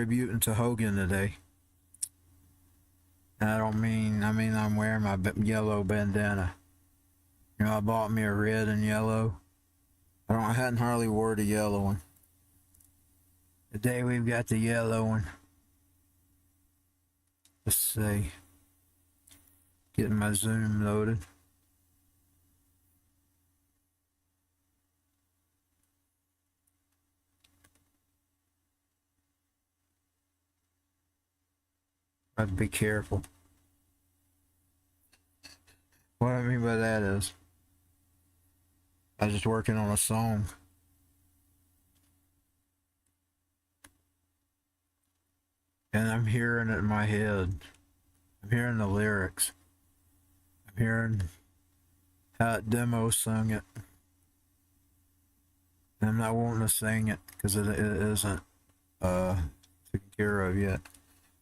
contributing to Hogan today. And I mean I'm wearing my yellow bandana. You know, I bought me a red and yellow. I hadn't hardly wore the yellow one. Today we've got the yellow one. Let's see. Getting my Zoom loaded. I have to be careful. What I mean by that is, I was just working on a song. And I'm hearing it in my head. I'm hearing the lyrics. I'm hearing how it demo sung it. And I'm not wanting to sing it because it isn't taken care of yet.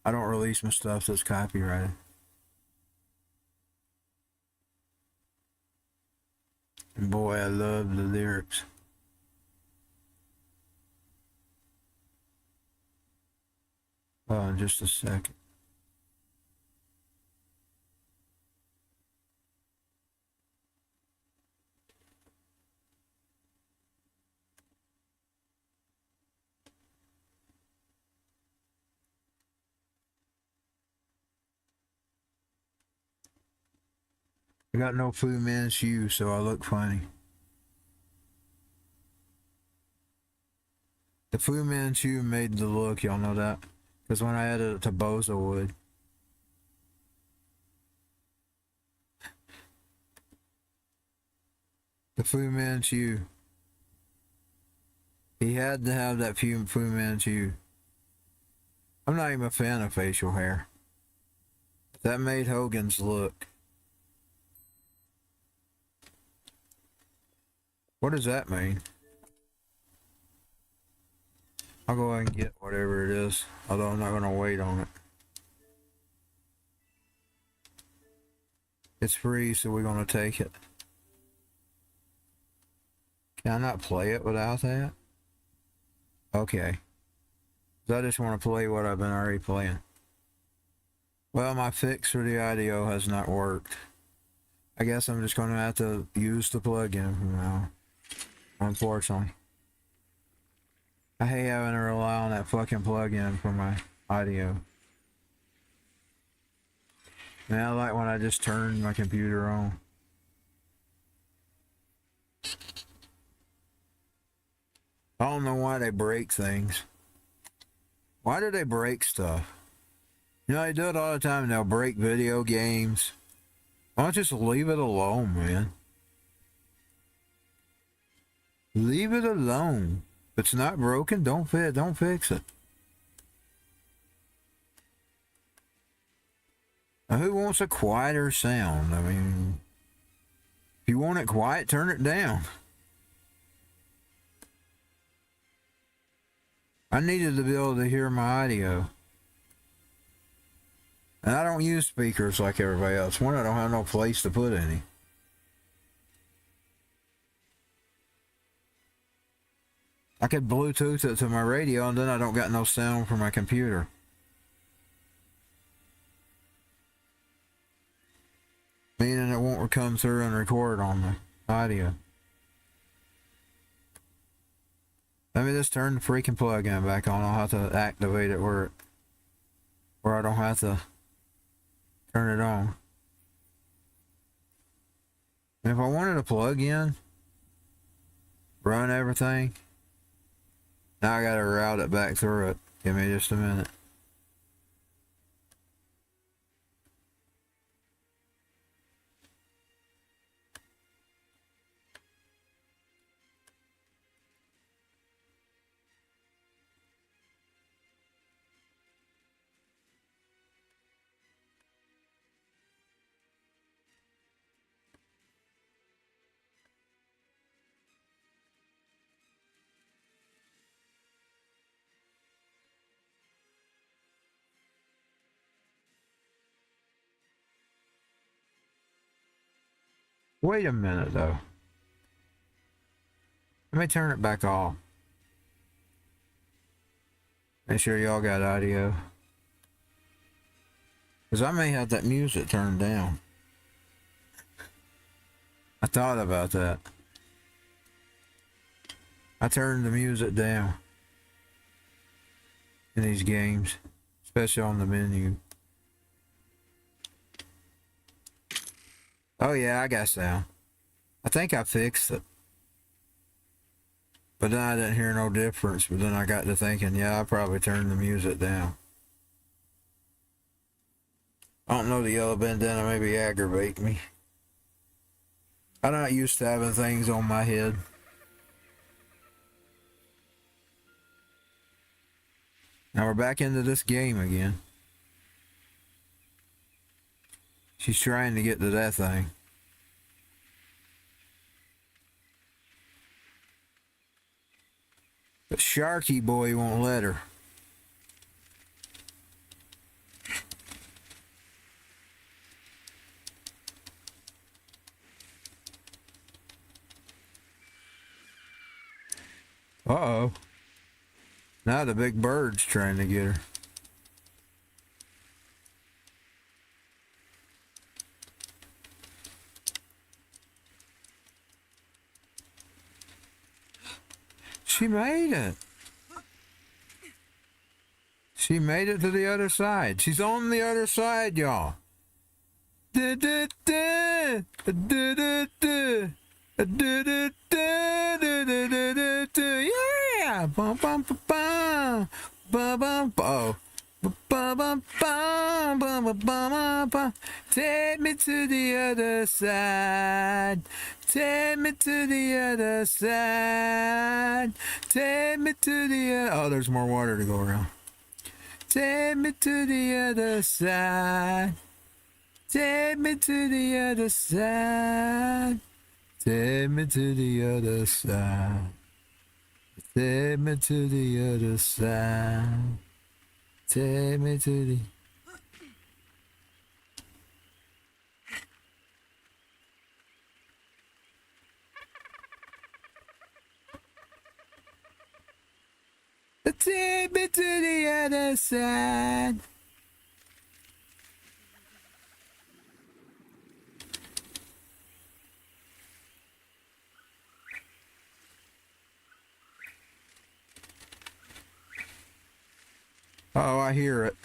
I don't release my stuff that's copyrighted. And boy, I love the lyrics. Oh, just a second. I got no Fu Manchu, so I look funny. The Fu Manchu made the look, y'all know that? Because when I added it to Bozawood. The Fu Manchu. He had to have that Fu Manchu. I'm not even a fan of facial hair. That made Hogan's look. What does that mean? I'll go ahead and get whatever it is, although I'm not going to wait on it. It's free, so we're going to take it. Can I not play it without that? Okay. So I just want to play what I've been already playing. Well, my fix for the audio has not worked. I guess I'm just going to have to use the plugin from now. Unfortunately. I hate having to rely on that fucking plugin for my audio. And I like when I just turn my computer on. I don't know why they break things. Why do they break stuff? You know, they do it all the time. They'll break video games. Why don't you just leave it alone, man? Leave it alone. If it's not broken, don't fix it. Now, who wants a quieter sound? I mean, if you want it quiet, turn it down. I needed to be able to hear my audio. And I don't use speakers like everybody else. One, I don't have no place to put any. I could Bluetooth it to my radio, and then I don't got no sound from my computer. Meaning it won't come through and record on the audio. Let me just turn the freaking plug-in back on. I'll have to activate it where I don't have to turn it on. And if I wanted to plug in, run everything, now I gotta route it back through it. Give me just a minute. Wait a minute, though. Let me turn it back off. Make sure y'all got audio. Because I may have that music turned down. I thought about that. I turned the music down in these games, especially on the menu. Oh yeah, I got sound. I think I fixed it. But then I didn't hear no difference. But then I got to thinking, yeah, I probably turned the music down. I don't know, the yellow bandana maybe aggravate me. I'm not used to having things on my head. Now we're back into this game again. She's trying to get to that thing. But Sharky Boy won't let her. Uh-oh. Now the big bird's trying to get her. She made it. She made it to the other side. She's on the other side, y'all. Yeah! Bum bum bum bum bum bum oh. Bum bum bum bum bum bum. Take me to the other side. Take me to the other side. Take me to the other. Oh, there's more water to go around. Take me to the other side. Take me to the other side. Take me to the other side. Take me to the other side. Take me to the... Take me to the other side. Oh, I hear it.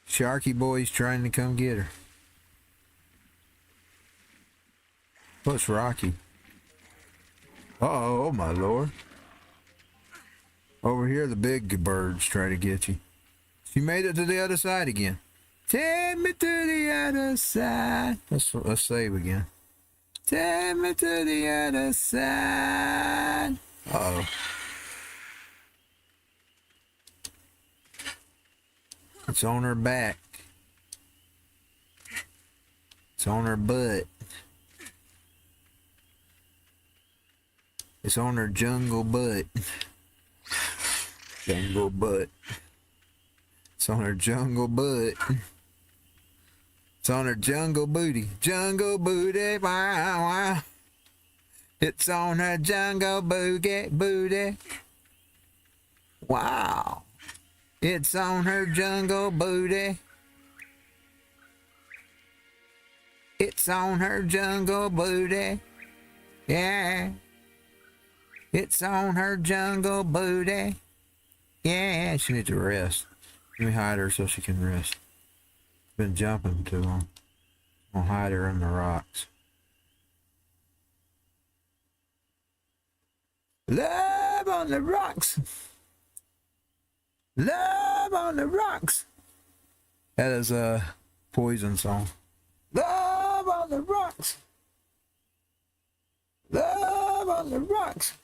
Sharky Boy's trying to come get her. What's Rocky? Uh-oh, oh my lord. Over here, the big birds try to get you. She made it to the other side again. Take me to the other side. Let's save again. Take me to the other side. Uh-oh. It's on her back. It's on her butt. It's on her jungle butt. Jungle butt. It's on her jungle butt. It's on her jungle booty. Jungle booty. Wow, wow. It's on her jungle booty. Wow. It's on her jungle booty. It's on her jungle booty. Yeah. It's on her jungle booty. Yeah, she needs to rest. Let me hide her so she can rest. Been jumping too long. I'll hide her in the rocks. Love on the rocks. Love on the rocks. That is a Poison song. Love on the rocks. Love on the rocks.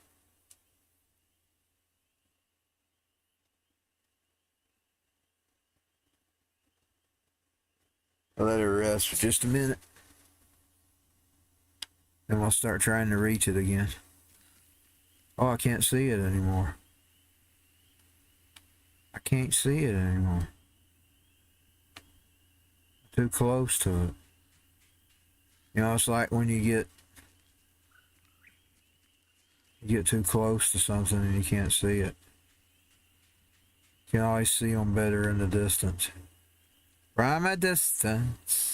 I'll let her rest for just a minute. Then we'll start trying to reach it again. Oh, I can't see it anymore. I can't see it anymore. Too close to it. You know, it's like when you You get too close to something and you can't see it. You can always see them better in the distance. From a distance.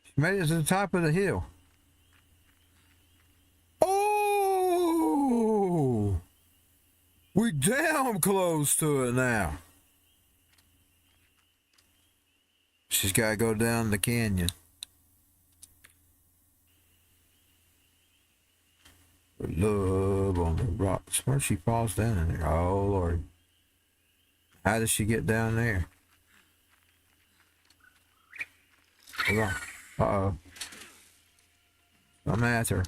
She made it to the top of the hill. Oh! We damn close to it now. She's got to go down the canyon. Love on the rocks. Where she falls down in there? Oh, Lord. How does she get down there? Hold on. Uh-oh. I'm at her.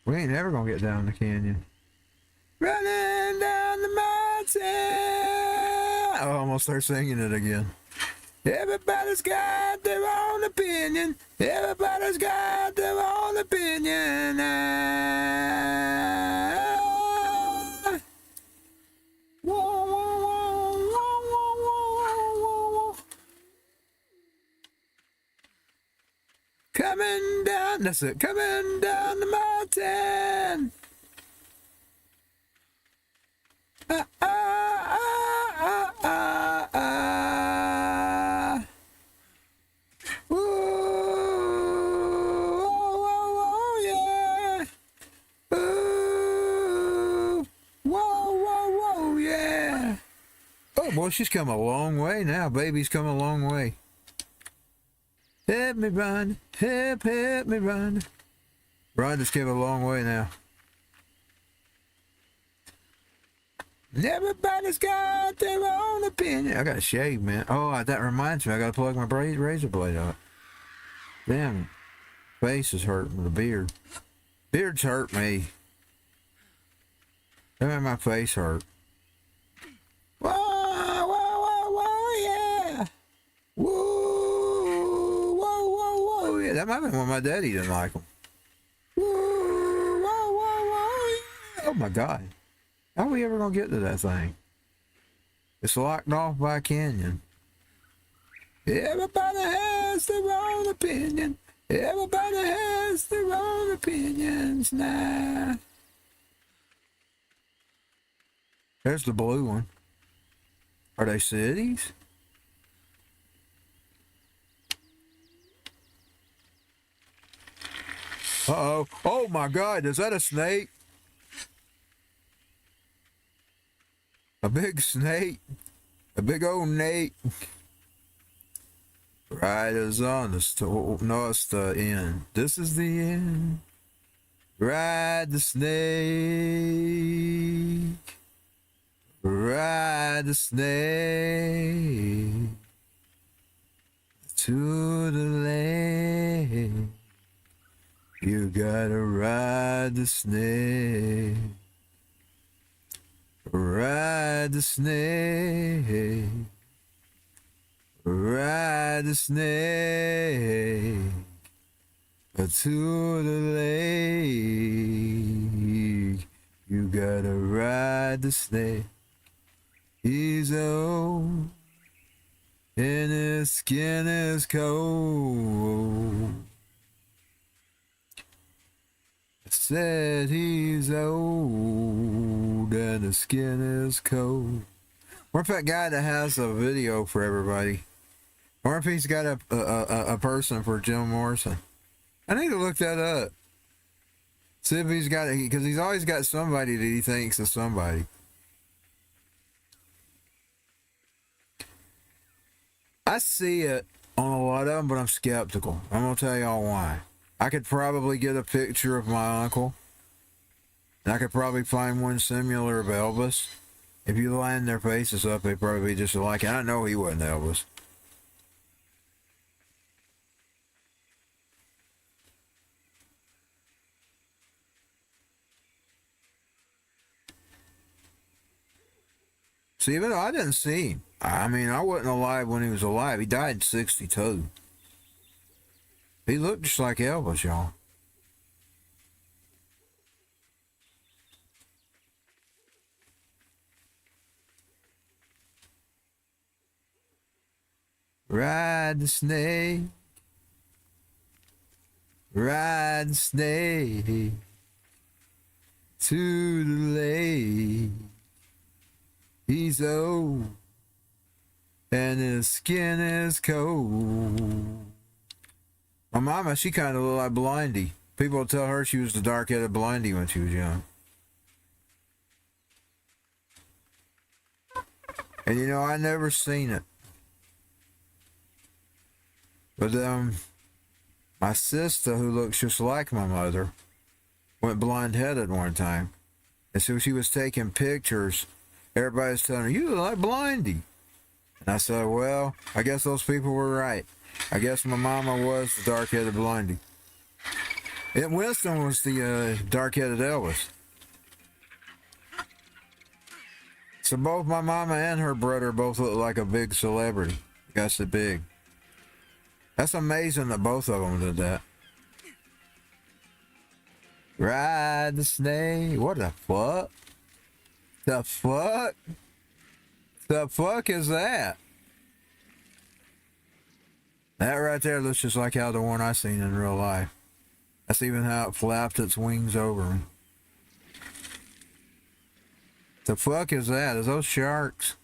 We ain't never gonna get down the canyon. Running down the mountain. I almost start singing it again. Everybody's got their own opinion. Everybody's got their own opinion. Coming down, that's it. Coming down the mountain. Yeah. Whoa, yeah. Oh, boy, she's come a long way now. Baby's come a long way. Help me run, help me run. Run just came a long way now. Everybody's got their own opinion. I gotta shave, man. Oh, that reminds me. I gotta plug my razor blade up. Damn, face is hurting with the beard. Beards hurt me. They make my face hurt. Whoa, yeah. Whoa, yeah. That might be when my daddy didn't like them. Whoa, yeah. Oh my God. How are we ever gonna get to that thing? It's locked off by a canyon. Everybody has their own opinion. Everybody has their own opinions now. There's the blue one. Are they cities? Uh-oh. Oh my God, is that a snake? A big snake, a big old Nate. Riders on the store. No, it's the end. This is the end. Ride the snake. Ride the snake to the lake. You gotta ride the snake. Ride the snake, ride the snake to the lake. You gotta ride the snake. He's old and his skin is cold. I said he's old and his skin is cold. What if that guy that has a video for everybody? Or if he's got a person for Jim Morrison? I need to look that up. See if he's got it, because he's always got somebody that he thinks is somebody. I see it on a lot of them, but I'm skeptical. I'm going to tell y'all why. I could probably get a picture of my uncle. And I could probably find one similar of Elvis. If you line their faces up, they probably just like it. I know he wasn't Elvis. See, but I didn't see him. I mean, I wasn't alive when he was alive. He died in 62. He looked just like Elvis, y'all. Ride the snake. Ride the snake to the lake. He's old and his skin is cold. My mama, she kind of looked like Blindy. People tell her she was the dark-headed Blindy when she was young. And you know, I never seen it. But my sister, who looks just like my mother, went blind-headed one time. And so she was taking pictures. Everybody's telling her, you look like Blindy. And I said, well, I guess those people were right. I guess my mama was the dark-headed Blindy. And Winston was the dark-headed Elvis. So both my mama and her brother both look like a big celebrity. Got so big. That's amazing that both of them did that. Ride the snake. What the fuck? The fuck? The fuck is that? That right there looks just like how the one I seen in real life. That's even how it flapped its wings over me. The fuck is that? Is those sharks?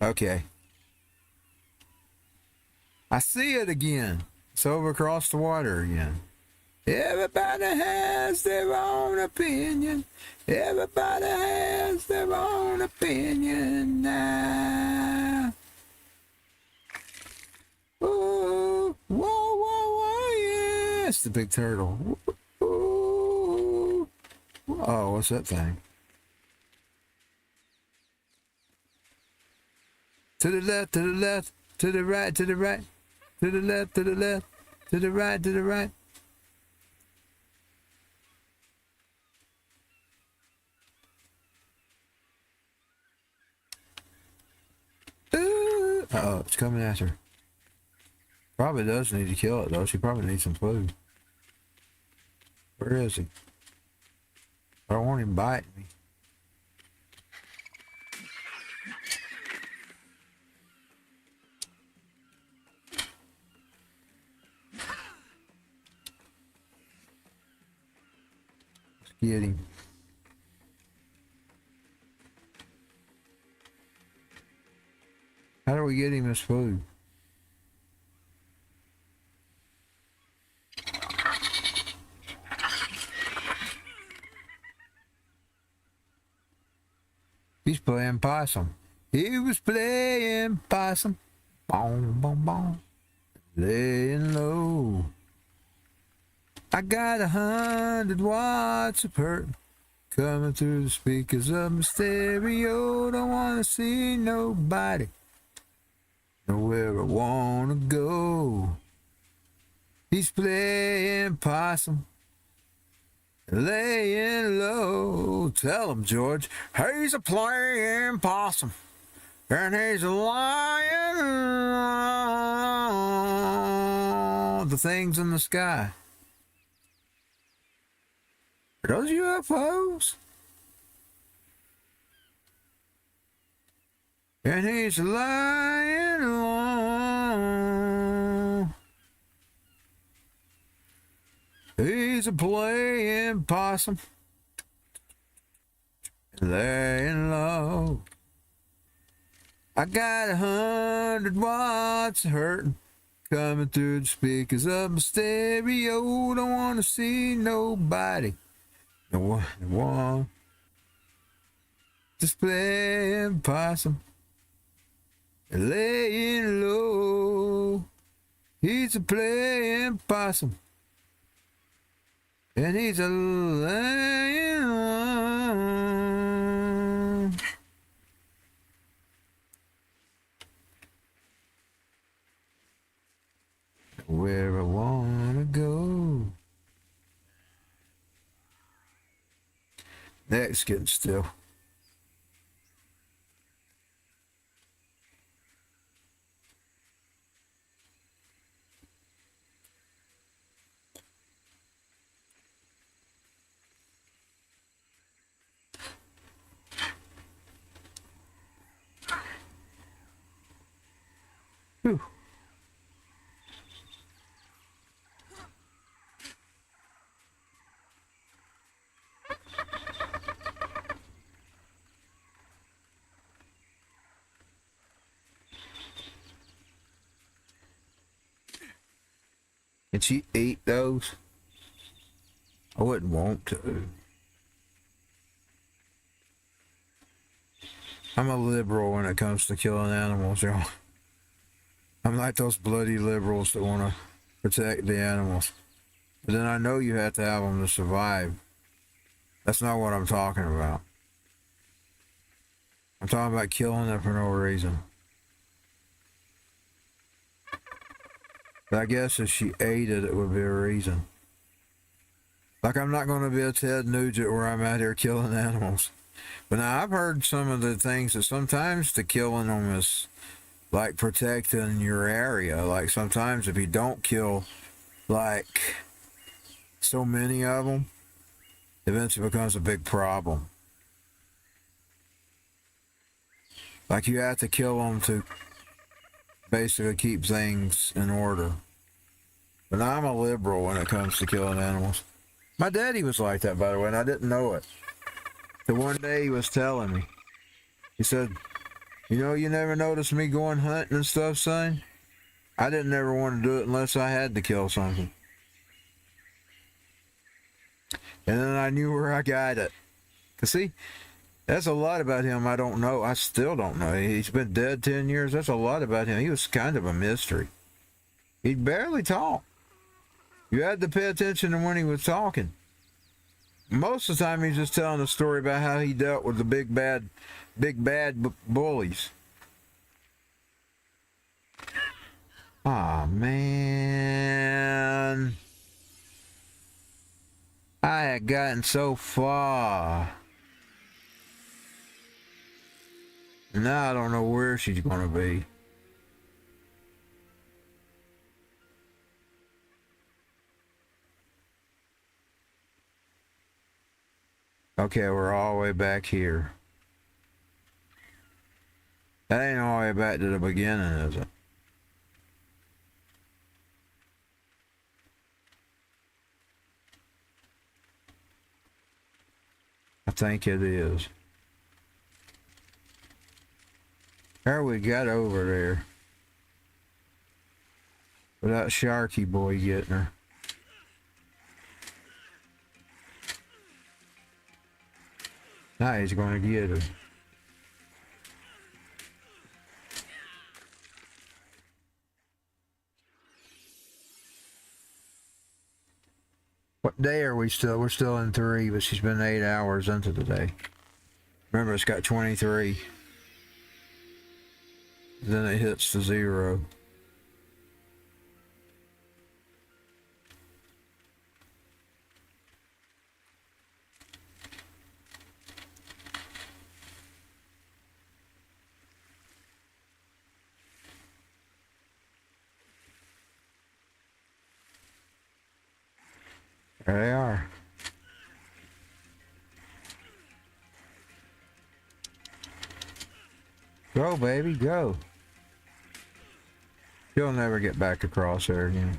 Okay. I see it again. It's over across the water again. Everybody has their own opinion. Everybody has their own opinion now. Ooh, whoa, whoa, whoa, yeah. It's the big turtle. Ooh. Oh, what's that thing? To the left, to the left, to the right, to the right, to the left, to the left, to the right, to the right. Ooh. Uh-oh, it's coming at her. Probably does need to kill it, though. She probably needs some food. Where is he? I don't want him biting me. Let's get him. How do we get him his food? He's playing possum. He was playing possum. Boom, boom, boom. Laying low. I got 100 watts of hurt coming through the speakers of my stereo. Don't wanna see nobody. Nowhere I wanna go. He's playing possum. Laying low. Tell him, George. He's a playing possum. And he's lying. The things in the sky. Are those UFOs? And he's lying low. He's a playing possum, laying low. I got 100 watts of hurting coming through the speakers of my stereo. Don't wanna see nobody. No one. Just playing possum, laying low. He's a playing possum. And he's a lion. Where I wanna go. Neck's getting still. Whew. Can she eat those? I wouldn't want to. I'm a liberal when it comes to killing animals, y'all. I'm like those bloody liberals that want to protect the animals. But then I know you have to have them to survive. That's not what I'm talking about. I'm talking about killing them for no reason. But I guess if she ate it, it would be a reason. Like, I'm not going to be a Ted Nugent where I'm out here killing animals. But now I've heard some of the things that sometimes the killing them is like protecting your area. Like sometimes if you don't kill like so many of them, it eventually becomes a big problem. Like you have to kill them to basically keep things in order. But I'm a liberal when it comes to killing animals. My daddy was like that, by the way, and I didn't know it. The one day he was telling me, he said, you know, you never noticed me going hunting and stuff, son? I didn't ever want to do it unless I had to kill something. And then I knew where I got it. 'Cause see, that's a lot about him I don't know. I still don't know. He's been dead 10 years. That's a lot about him. He was kind of a mystery. He'd barely talk. You had to pay attention to when he was talking. Most of the time he's just telling a story about how he dealt with the big bad bullies. Aw, man. I had gotten so far. Now I don't know where she's gonna be. Okay, we're all the way back here. That ain't all the way back to the beginning, is it? I think it is. How we got over there without Sharky Boy getting her. Now he's going to get her. What day are we still? We're still in 3, but she's been 8 hours into the day. Remember, it's got 23. Then it hits the 0. There they are. Go, baby, go. You'll never get back across there again.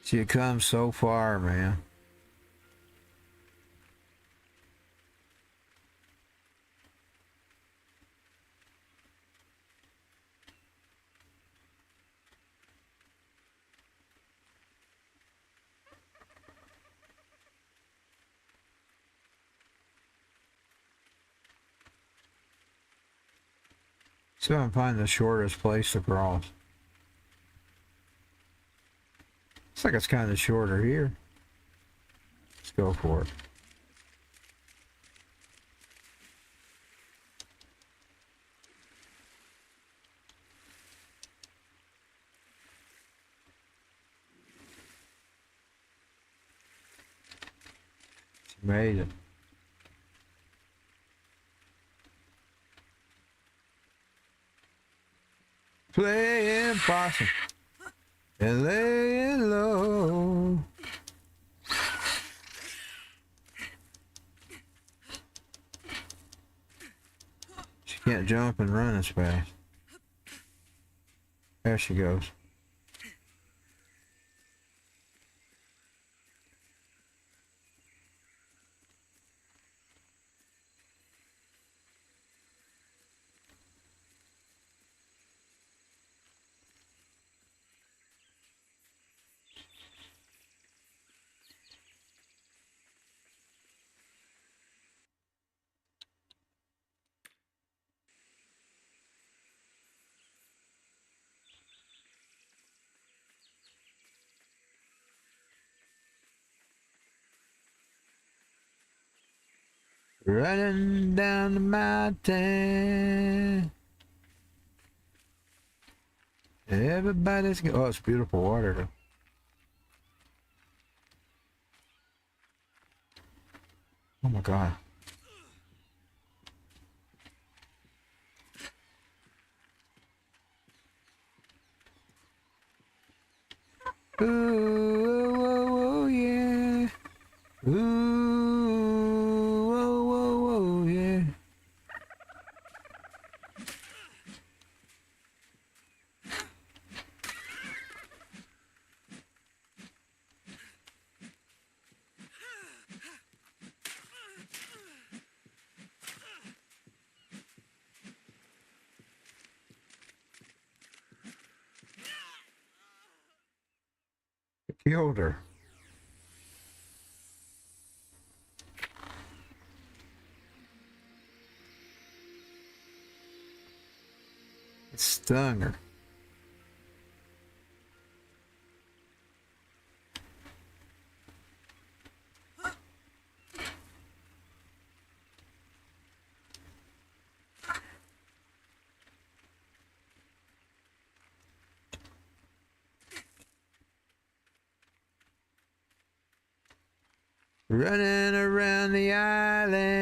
She had come so far, man. Let's go and find the shortest place to cross. Looks like it's kind of shorter here. Let's go for it. Made it. Playing possum and laying low. She can't jump and run as fast. There she goes. Running down the mountain. Everybody's oh, it's beautiful water though. Oh my god. Ooh, oh, oh, yeah. Ooh, oh, oh, oh, yeah. Killed her. It stung her. Running around the island.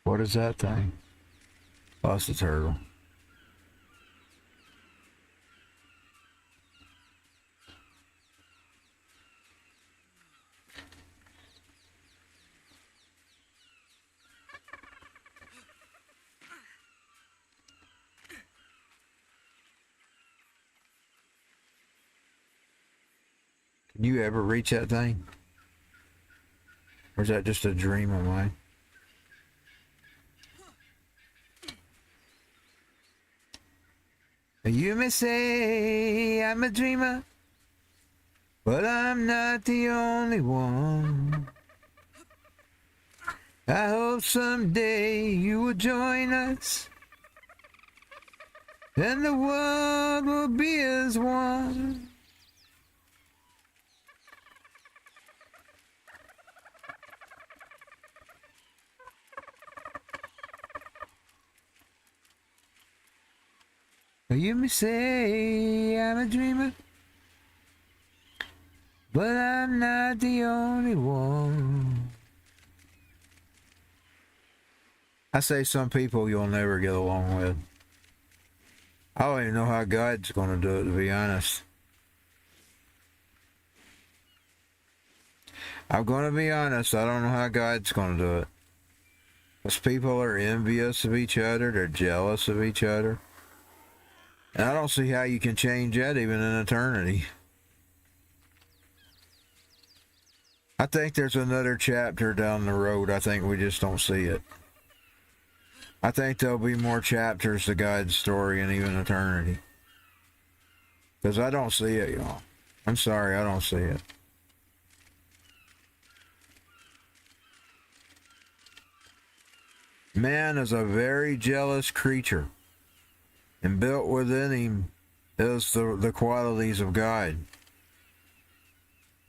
What is that thing? Oh, it's a turtle. Can you ever reach that thing? Or is that just a dream of mine? You may say I'm a dreamer, but I'm not the only one. I hope someday you will join us, and the world will be as one. You may say I'm a dreamer, but I'm not the only one. I say some people you'll never get along with. I don't even know how God's going to do it, to be honest. I'm going to be honest, I don't know how God's going to do it. Because people are envious of each other, they're jealous of each other. And I don't see how you can change that even in eternity. I think there's another chapter down the road. I think we just don't see it. I think there'll be more chapters to God's story in even eternity. Because I don't see it, y'all. I'm sorry, I don't see it. Man is a very jealous creature. And built within him is the qualities of God.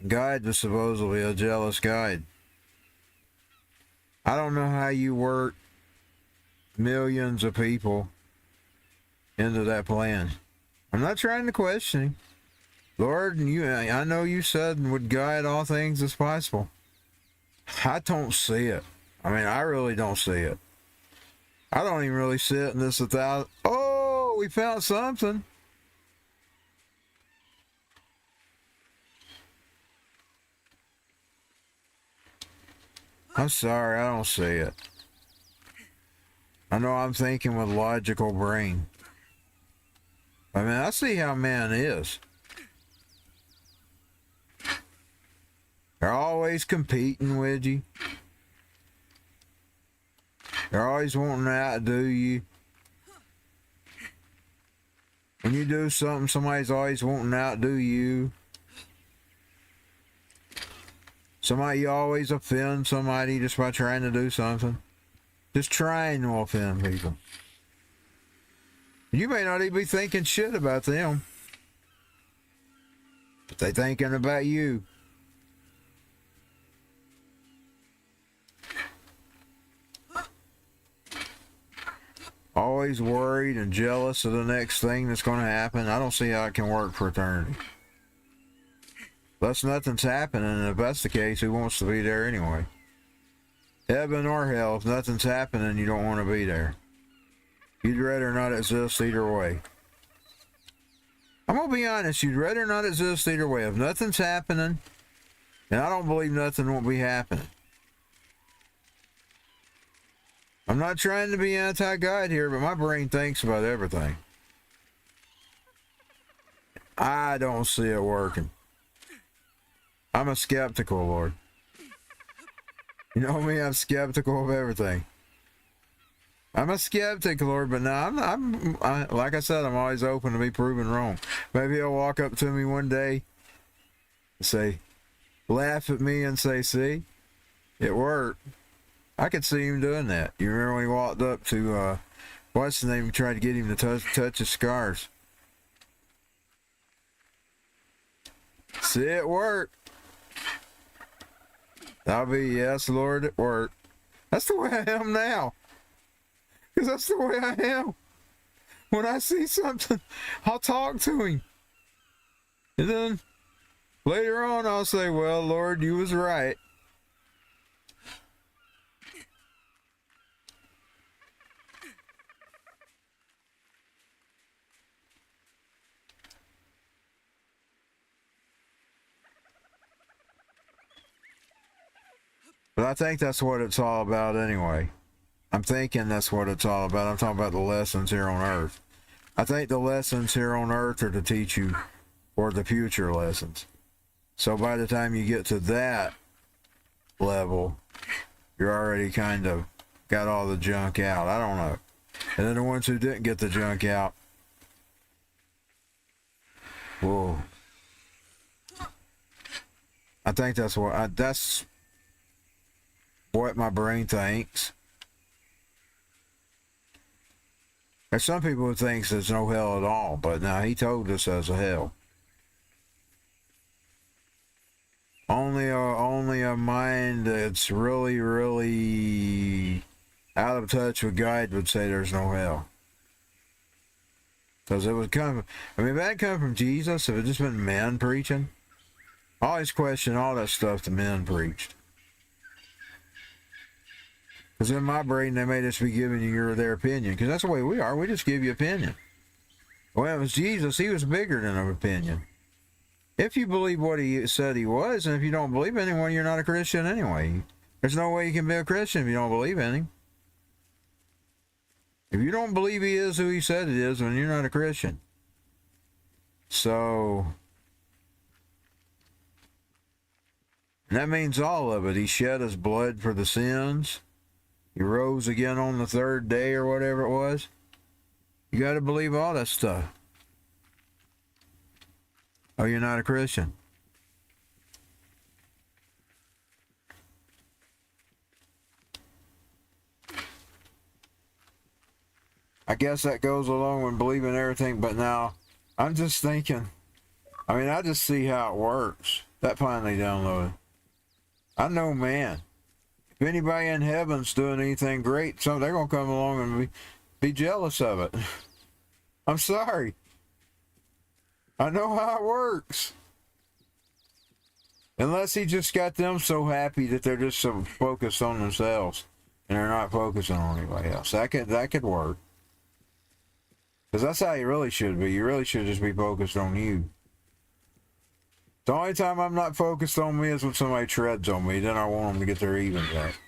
God was supposedly a jealous God. I don't know how you work millions of people into that plan. I'm not trying to question him. Lord, I know you said would guide all things as possible. I don't see it. I mean, I really don't see it. I don't even really see it in this 1,000. Oh, we found something. I'm sorry, I don't see it. I know I'm thinking with logical brain. I mean, I see how man is. They're always competing with you. They're always wanting to outdo you. When you do something, somebody's always wanting to outdo you. You always offend somebody just by trying to do something. Just trying to offend people. You may not even be thinking shit about them, but they thinking about you. Always worried and jealous of the next thing that's going to happen. I don't see how it can work for eternity. Unless nothing's happening, and if that's the case, who wants to be there anyway? Heaven or hell, if nothing's happening, you don't want to be there. You'd rather not exist either way. I'm going to be honest, you'd rather not exist either way. If nothing's happening, and I don't believe nothing won't be happening. I'm not trying to be anti-God here, but my brain thinks about everything. I don't see it working. I'm a skeptical, Lord. You know me, I'm skeptical of everything. I'm a skeptic, Lord, but now like I said, I'm always open to be proven wrong. Maybe he'll walk up to me one day and say, laugh at me and say, see, it worked. I could see him doing that. You remember when he walked up to, what's his name, tried to get him to touch his scars. See, it worked. I'll be, yes, Lord, it worked. That's the way I am now. Because that's the way I am. When I see something, I'll talk to him. And then later on, I'll say, well, Lord, you was right. But I think that's what it's all about anyway. I'm thinking that's what it's all about. I'm talking about the lessons here on Earth. I think the lessons here on Earth are to teach you for the future lessons. So by the time you get to that level, you're already kind of got all the junk out. I don't know. And then the ones who didn't get the junk out, whoa. I think that's what my brain thinks. There's some people who thinks there's no hell at all, but now he told us there's a hell. Only a mind that's really, really out of touch with God would say there's no hell. Because it would come, I mean, if that come from Jesus, if it just been men preaching, I always question all that stuff the men preached. Because in my brain, they may just be giving you their opinion. Because that's the way we are. We just give you opinion. When it was Jesus, he was bigger than an opinion. If you believe what he said he was, and if you don't believe in him, you're not a Christian anyway. There's no way you can be a Christian if you don't believe in him. If you don't believe he is who he said it is, then you're not a Christian. So, and that means all of it. He shed his blood for the sins. He rose again on the third day or whatever it was. You got to believe all that stuff. Oh, you're not a Christian. I guess that goes along with believing everything, but now I'm just thinking, I mean, I just see how it works. That finally downloaded. I know, man, if anybody in heaven's doing anything great, so they're going to come along and be jealous of it. I'm sorry. I know how it works. Unless he just got them so happy that they're just so focused on themselves and they're not focusing on anybody else. That could work. Because that's how you really should be. You really should just be focused on you. The only time I'm not focused on me is when somebody treads on me. Then I want them to get their even back.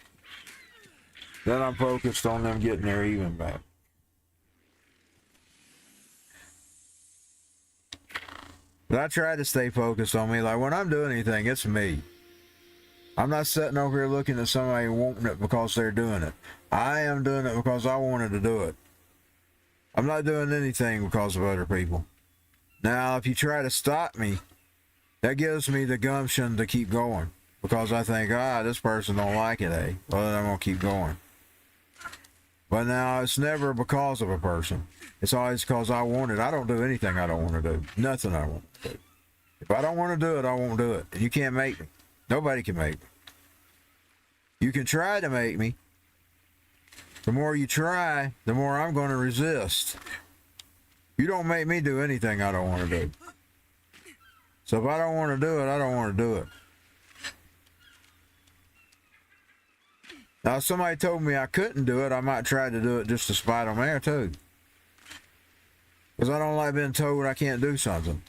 Then I'm focused on them getting their even back. But I try to stay focused on me. Like when I'm doing anything, it's me. I'm not sitting over here looking at somebody wanting it because they're doing it. I am doing it because I wanted to do it. I'm not doing anything because of other people. Now, if you try to stop me, that gives me the gumption to keep going. Because I think, this person don't like it, eh? Well, then I'm going to keep going. But now, it's never because of a person. It's always because I want it. I don't do anything I don't want to do. Nothing I want to do. If I don't want to do it, I won't do it. And you can't make me. Nobody can make me. You can try to make me. The more you try, the more I'm going to resist. You don't make me do anything I don't want to do. So if I don't want to do it, I don't want to do it. Now, if somebody told me I couldn't do it, I might try to do it just to spite them there, too. Because I don't like being told I can't do something.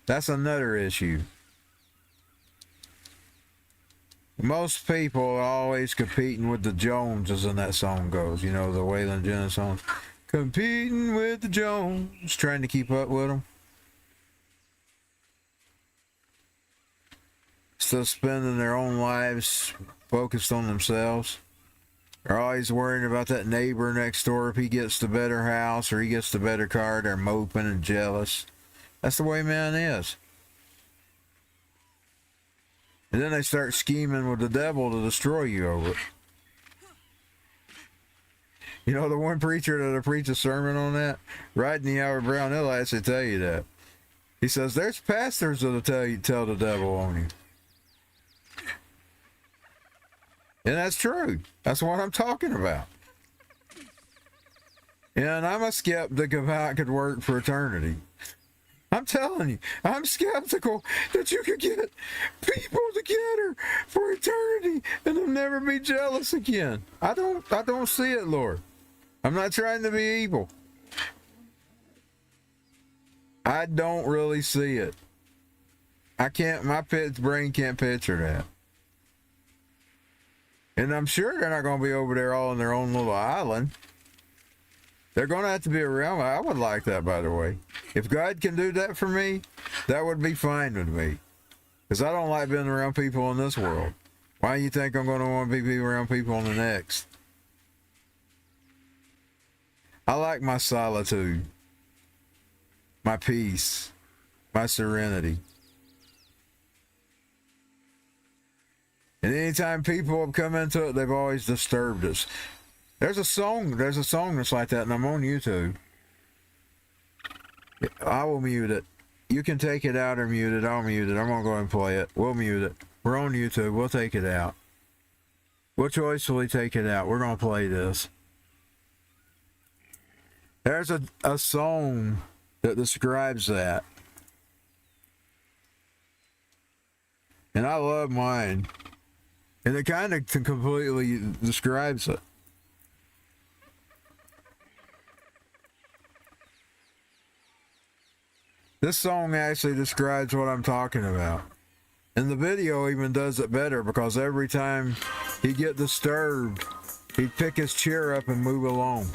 That's another issue. Most people are always competing with the Joneses, and that song goes. You know, the Waylon Jennings song. Competing with the Jones, trying to keep up with them. Still spending their own lives focused on themselves. They're always worrying about that neighbor next door. If he gets the better house or he gets the better car, they're moping and jealous. That's the way man is. And then they start scheming with the devil to destroy you over it. You know, the one preacher that'll preach a sermon on that, Rodney Howard Brown, he'll actually tell you that. He says, there's pastors that'll tell the devil on you. And that's true. That's what I'm talking about. And I'm a skeptic of how it could work for eternity. I'm telling you, I'm skeptical that you could get people together for eternity and they'll never be jealous again. I don't see it, Lord. I'm not trying to be evil. I don't really see it. My brain can't picture that. And I'm sure they're not going to be over there all on their own little island. They're going to have to be around. I would like that, by the way. If God can do that for me, that would be fine with me. Because I don't like being around people in this world. Why do you think I'm going to want to be around people in the next? I like my solitude, my peace, my serenity. And anytime people have come into it, they've always disturbed us. There's a song that's like that, and I'm on YouTube. I will mute it. You can take it out or mute it. I'll mute it. I'm going to go ahead and play it. We'll mute it. We're on YouTube. We'll take it out. We'll choicefully take it out. We're going to play this. There's a song that describes that. And I love mine. And it kind of completely describes it. This song actually describes what I'm talking about. And the video even does it better, because every time he'd get disturbed, he'd pick his chair up and move along.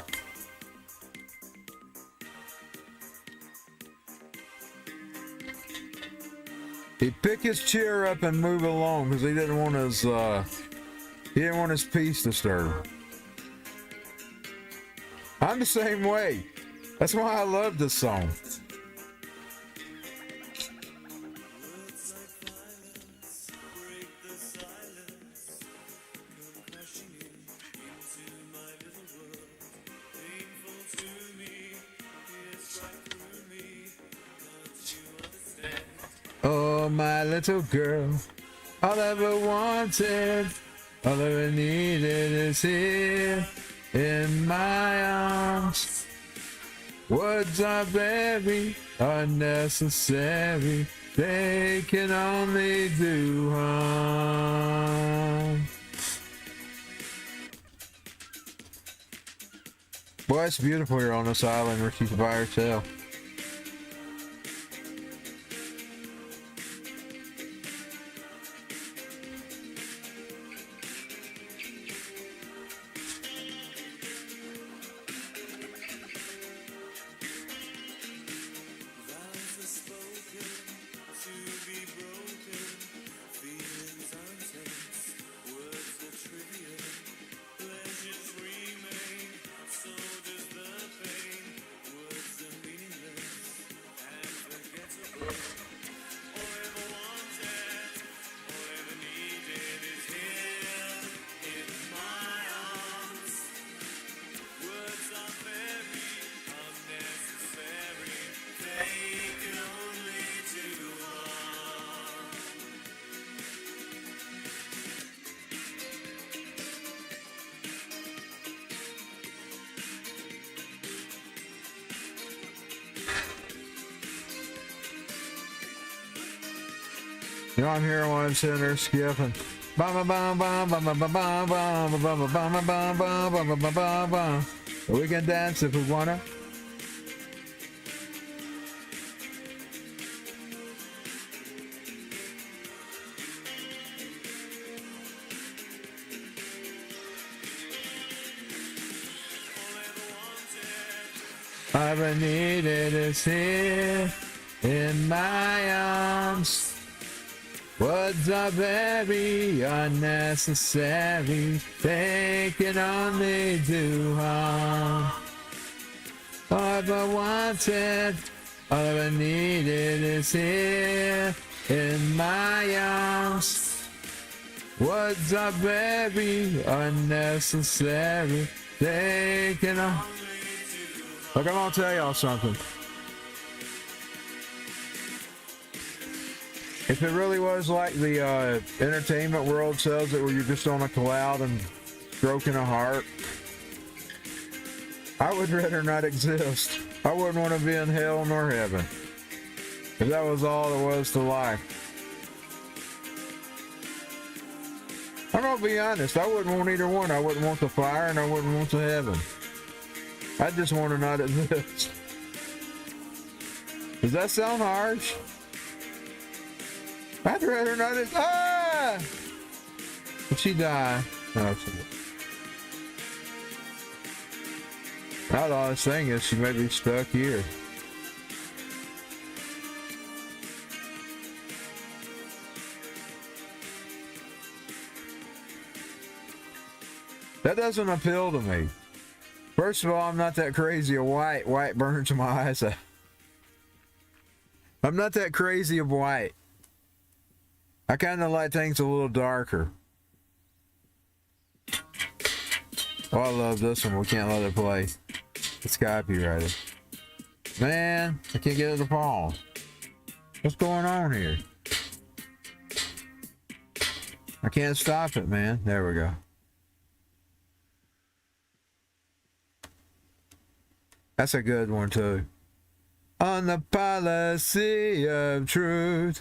He'd pick his chair up and move along because he didn't want his peace disturbed. I'm the same way. That's why I love this song. Oh, my little girl, all I ever wanted, all I ever needed is here in my arms. Words are very unnecessary, they can only do harm. Boy, it's beautiful here on this island where she's by herself. You know, I'm hearing one I'm sitting there skipping. We can dance if we wanna. All I needed is here in my arms. Words are very unnecessary, they can only do harm. All I ever wanted, all I ever needed is here in my arms. Words are very unnecessary, they can only do harm. Look, I'm gonna tell y'all something. If it really was like the entertainment world sells it, where you're just on a cloud and stroking a heart, I would rather not exist. I wouldn't want to be in hell nor heaven, if that was all there was to life. I'm gonna be honest, I wouldn't want either one. I wouldn't want the fire and I wouldn't want the heaven. I just want to not exist. Does that sound harsh? I'd rather not. Did she die? No, she didn't. Now the honest thing is she may be stuck here. That doesn't appeal to me. First of all, I'm not that crazy of white. White burns my eyes out. I'm not that crazy of white. I kind of like things a little darker. Oh, I love this one. We can't let it play. It's copyrighted. Man, I can't get it to pause. What's going on here? I can't stop it, man. There we go. That's a good one, too. On the policy of truth.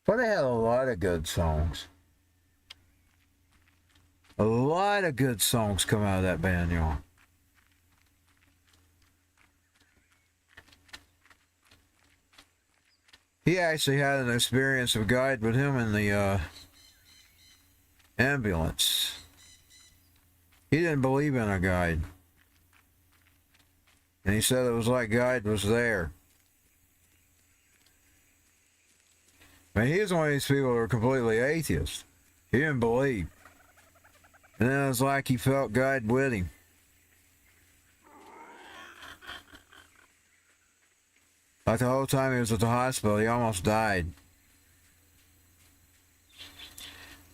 But they had a lot of good songs. A lot of good songs come out of that band, y'all. He actually had an experience of a guide with him in the ambulance. He didn't believe in a guide. And he said it was like God was there. I mean, he was one of these people who were completely atheist. He didn't believe. And then it was like he felt God with him. Like the whole time he was at the hospital, he almost died.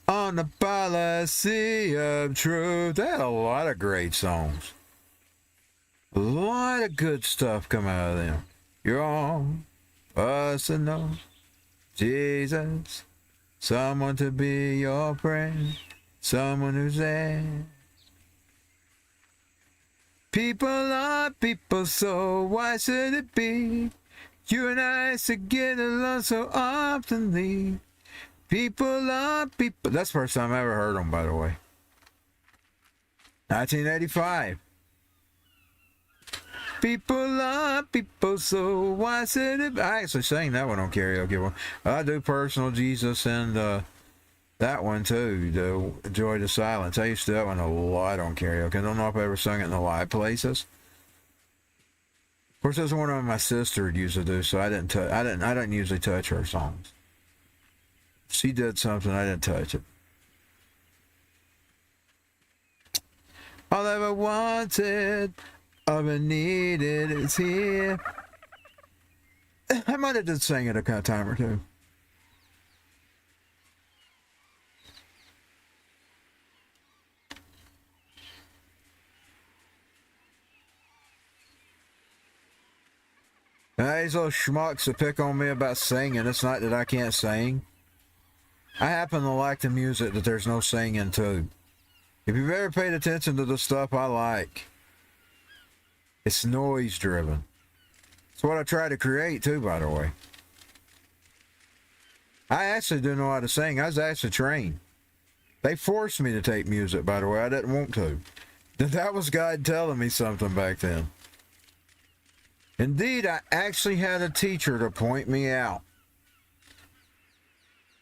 On the policy of truth. They had a lot of great songs. A lot of good stuff come out of them. You're all us to know Jesus. Someone to be your friend. Someone who's there. People are people, so why should it be? You and I should get along so oftenly. People are people. That's the first time I ever heard them, by the way. 1985. People are people, so why should it be? I actually sang that one on karaoke. I do Personal Jesus and that one too, the Joy to Silence. I used to do that one a lot on karaoke. I don't know if I ever sung it in the live places. Of course, that's one of my sister used to do, so I didn't usually touch her songs. She did something, I didn't touch it. All I ever wanted, all I needed is here. I might have did sing it a time or two. Now, these little schmucks that pick on me about singing, it's not that I can't sing. I happen to like the music that there's no singing to. If you've ever paid attention to the stuff I like, it's noise driven. It's what I try to create too, by the way. I actually do know how to sing. I was actually trained. They forced me to take music, by the way. I didn't want to. That was God telling me something back then. Indeed, I actually had a teacher to point me out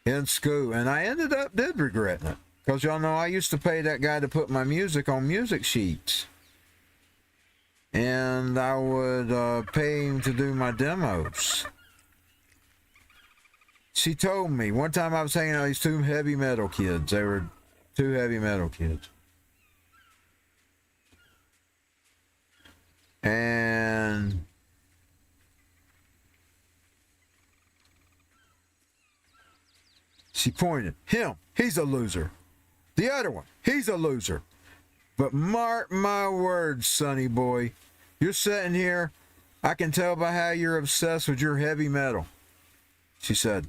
in school, and I did regretting it. Because y'all know I used to pay that guy to put my music on music sheets. And I would pay him to do my demos. She told me, one time I was hanging out with these two heavy metal kids. They were two heavy metal kids. And she pointed, him, he's a loser. The other one, he's a loser. But mark my words, sonny boy, you're sitting here, I can tell by how you're obsessed with your heavy metal. She said,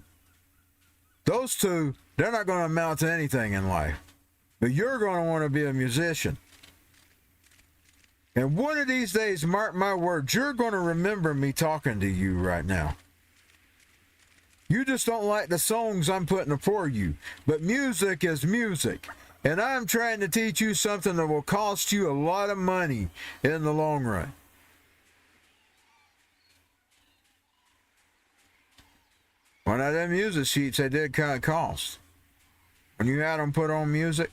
those two, they're not going to amount to anything in life. But you're going to want to be a musician. And one of these days, mark my words, you're going to remember me talking to you right now. You just don't like the songs I'm putting before you. But music is music. And I'm trying to teach you something that will cost you a lot of money in the long run. When I did music sheets, they did kind of cost. When you had them put on music,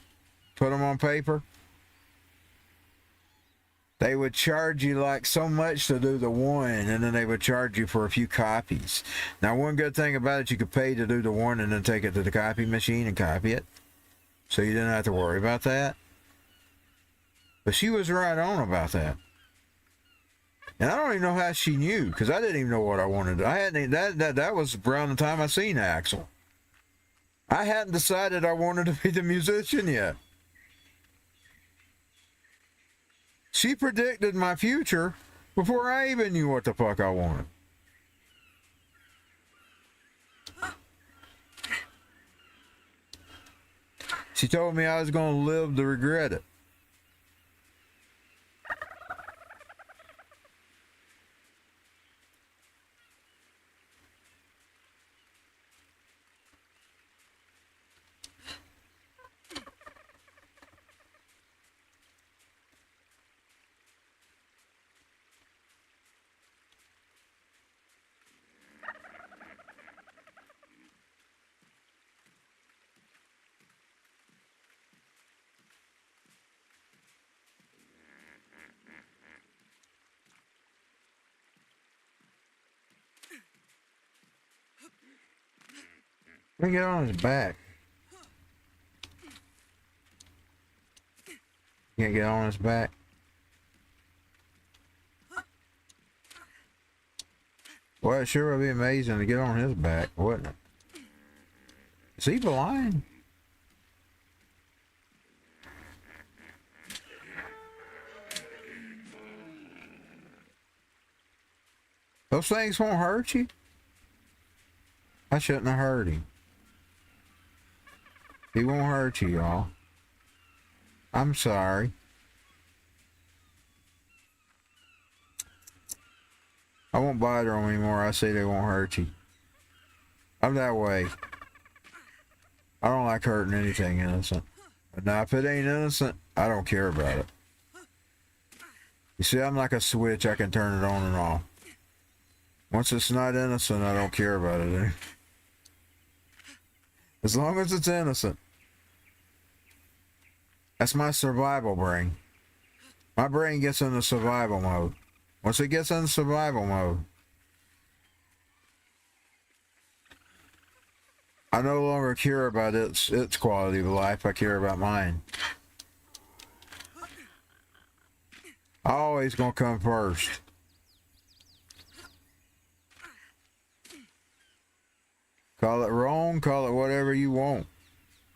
put them on paper, they would charge you like so much to do the one, and then they would charge you for a few copies. Now, one good thing about it, you could pay to do the one and then take it to the copy machine and copy it. So you didn't have to worry about that. But she was right on about that. And I don't even know how she knew, because I didn't even know what I wanted. I hadn't that was around the time I seen Axel. I hadn't decided I wanted to be the musician yet. She predicted my future before I even knew what the fuck I wanted. She told me I was going to live to regret it. Let me get on his back. Can't get on his back. Well, it sure would be amazing to get on his back, wouldn't it? Is he blind? Those things won't hurt you? I shouldn't have hurt him. He won't hurt you, y'all. I'm sorry. I won't bite her anymore. I say they won't hurt you. I'm that way. I don't like hurting anything innocent. Now, if it ain't innocent, I don't care about it. You see, I'm like a switch. I can turn it on and off. Once it's not innocent, I don't care about it. As long as it's innocent. That's my survival brain. My brain gets into survival mode. Once it gets into survival mode, I no longer care about its quality of life. I care about mine. I always gonna come first. Call it wrong, call it whatever you want.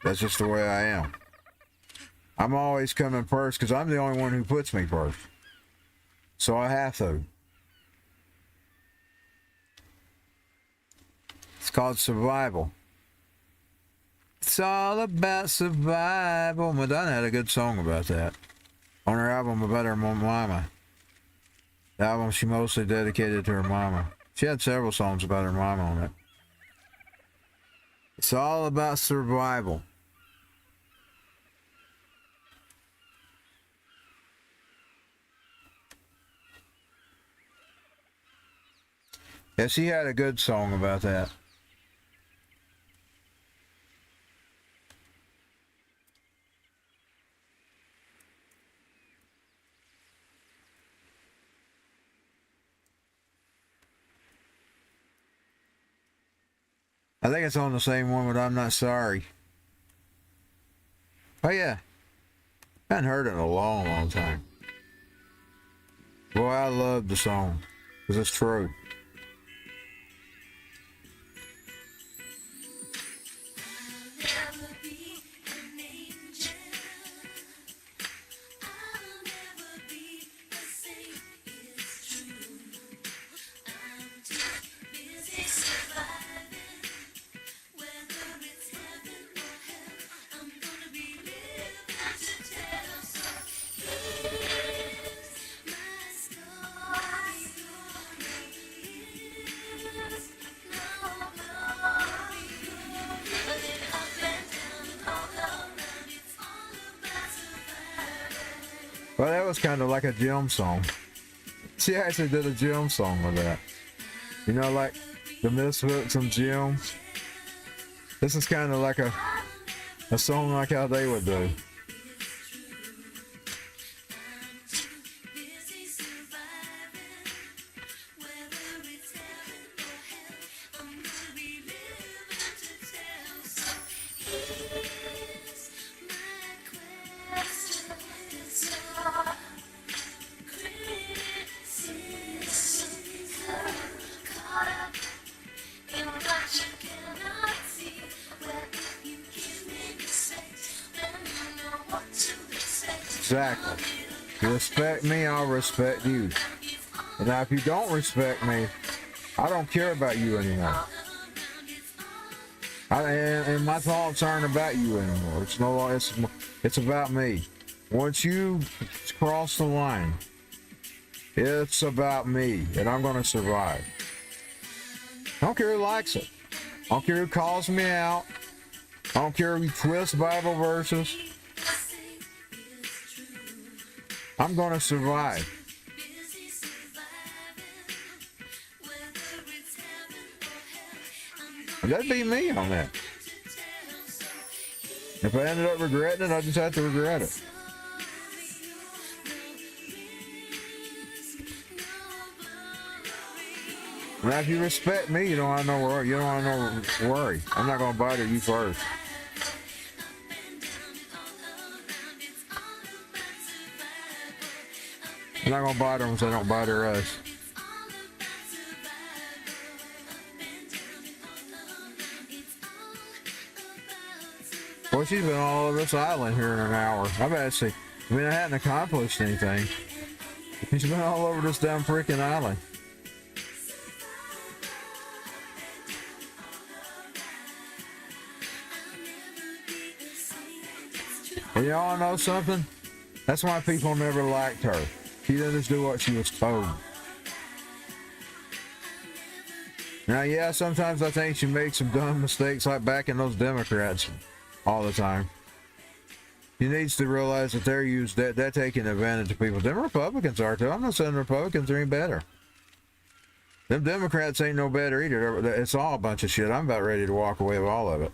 That's just the way I am. I'm always coming first because I'm the only one who puts me first. So I have to. It's called survival. It's all about survival. Madonna had a good song about that on her album about her mama. The album she mostly dedicated to her mama. She had several songs about her mama on it. It's all about survival. Yeah, she had a good song about that. I think it's on the same one, but I'm not sorry. Oh yeah. I hadn't heard it in a long, long time. Boy, I love the song. Because it's true. Well, that was kind of like a gym song. She actually did a gym song with that. You know, like the Misfits and Jim. This is kind of like a song like how they would do. Exactly. You respect me, I'll respect you. And now if you don't respect me, I don't care about you anymore. And my thoughts aren't about you anymore. It's no longer. It's about me. Once you cross the line, it's about me, and I'm going to survive. I don't care who likes it. I don't care who calls me out. I don't care if you twist Bible verses. I'm going to survive. That'd be me on that. If I ended up regretting it, I just have to regret it. Now, if you respect me, you don't want to know worry. You don't want to know worry. I'm not going to bite her you first. I'm not going to bite her once they don't bite her us. Well, she's been all over this island here in an hour. I hadn't accomplished anything. She's been all over this damn freaking island. And y'all know something? That's why people never liked her. She didn't just do what she was told. Now, yeah, sometimes I think she makes some dumb mistakes like backing those Democrats all the time. She needs to realize that they're taking advantage of people. Them Republicans are too. I'm not saying Republicans are any better. Them Democrats ain't no better either. It's all a bunch of shit. I'm about ready to walk away with all of it.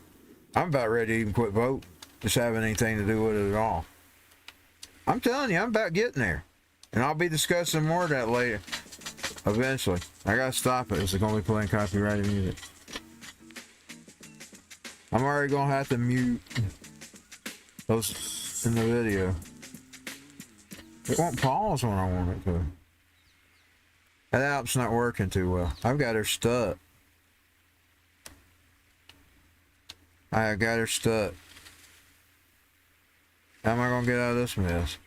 I'm about ready to even quit voting. Just having anything to do with it at all. I'm telling you, I'm about getting there. And I'll be discussing more of that later. Eventually. I gotta stop it. It's going to be playing copyrighted music. I'm already going to have to mute those in the video. It won't pause when I want it to. That app's not working too well. I've got her stuck. I got her stuck. How am I going to get out of this mess?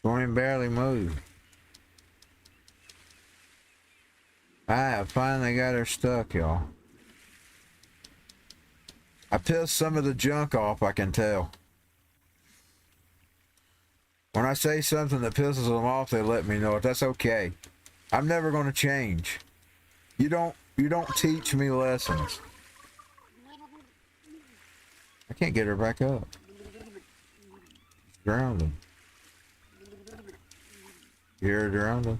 Don't barely move. I have finally got her stuck, y'all. I pissed some of the junk off, I can tell. When I say something that pisses them off, they let me know it. That's okay. I'm never going to change. You don't teach me lessons. I can't get her back up. Grounded. You hear her grounded?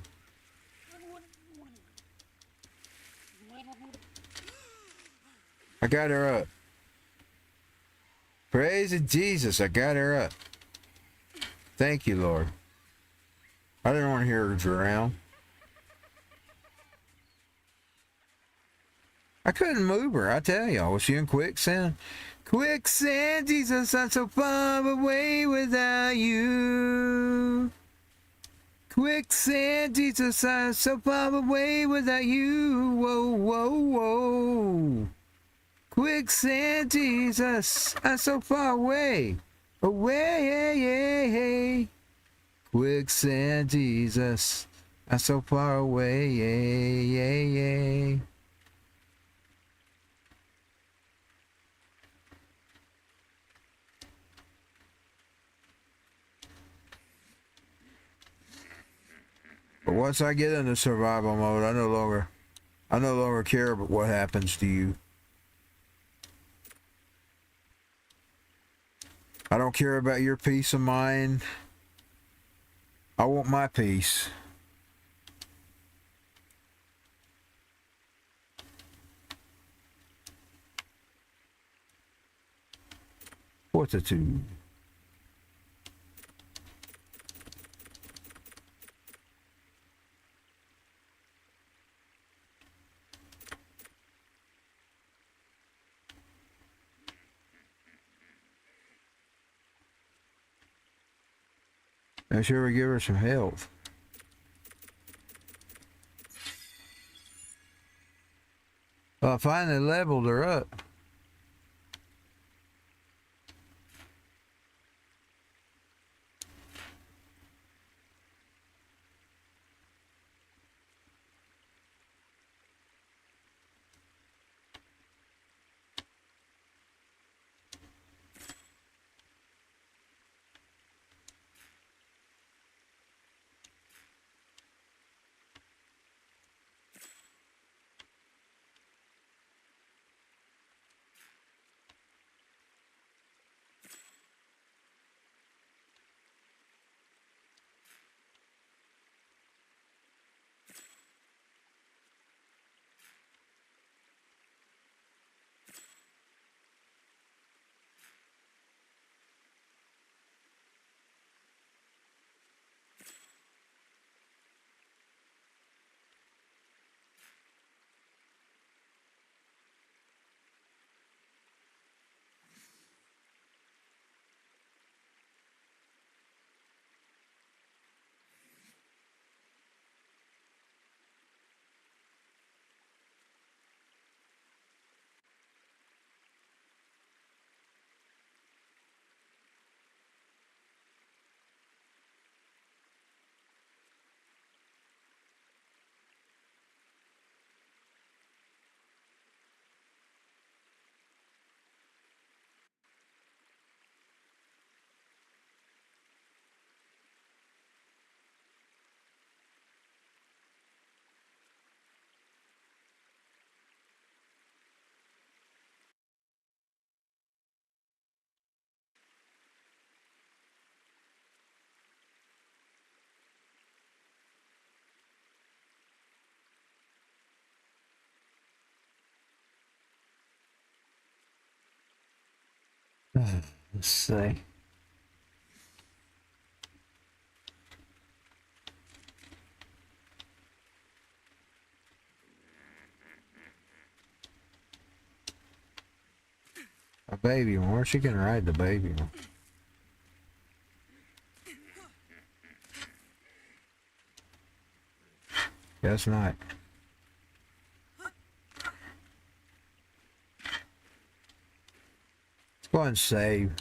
I got her up. Praise Jesus, I got her up. Thank you, Lord. I didn't want to hear her drown. I couldn't move her, I tell y'all. Was she in quicksand? Quicksand, Jesus, I'm so far away without you. Quicksand, Jesus, I'm so far away without you. Whoa, whoa, whoa. Quicksand, Jesus, I'm so far away. Away. Quicksand, Jesus, I'm so far away. But once I get into survival mode, I no longer care about what happens to you. I don't care about your peace of mind. I want my peace. Fortitude. I'm sure we give her some health. Well, I finally leveled her up. Let's see. A baby one. Where's she gonna ride the baby one? Guess not. Let's go and save.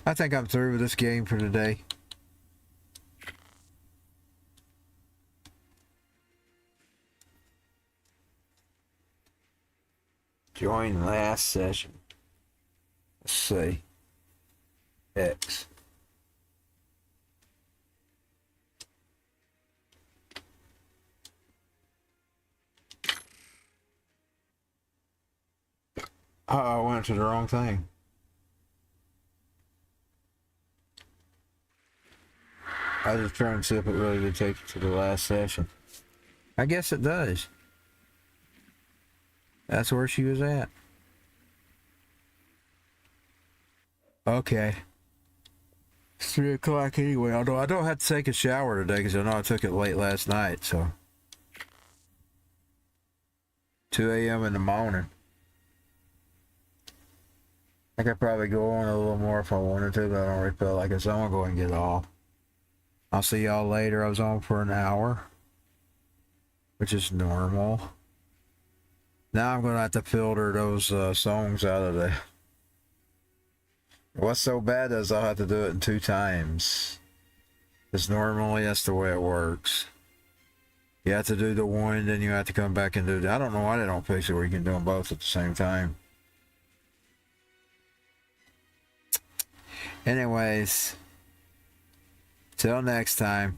I think I'm through with this game for today. Join last session. Let's see. X. Oh, I went to the wrong thing. I was just trying to see if it really did take you to the last session. I guess it does. That's where she was at. Okay. It's 3 o'clock anyway, although I don't have to take a shower today because I know I took it late last night, so. 2 a.m. in the morning. I could probably go on a little more if I wanted to, but I don't really feel like it, so I'm gonna go and get off. I'll see y'all later. I was on for an hour, which is normal. Now I'm gonna have to filter those songs out of the... What's so bad is I'll have to do it in 2 times. Because normally that's the way it works. You have to do the one, then you have to come back and do the... I don't know why they don't fix it where you can do them both at the same time. Anyways, till next time.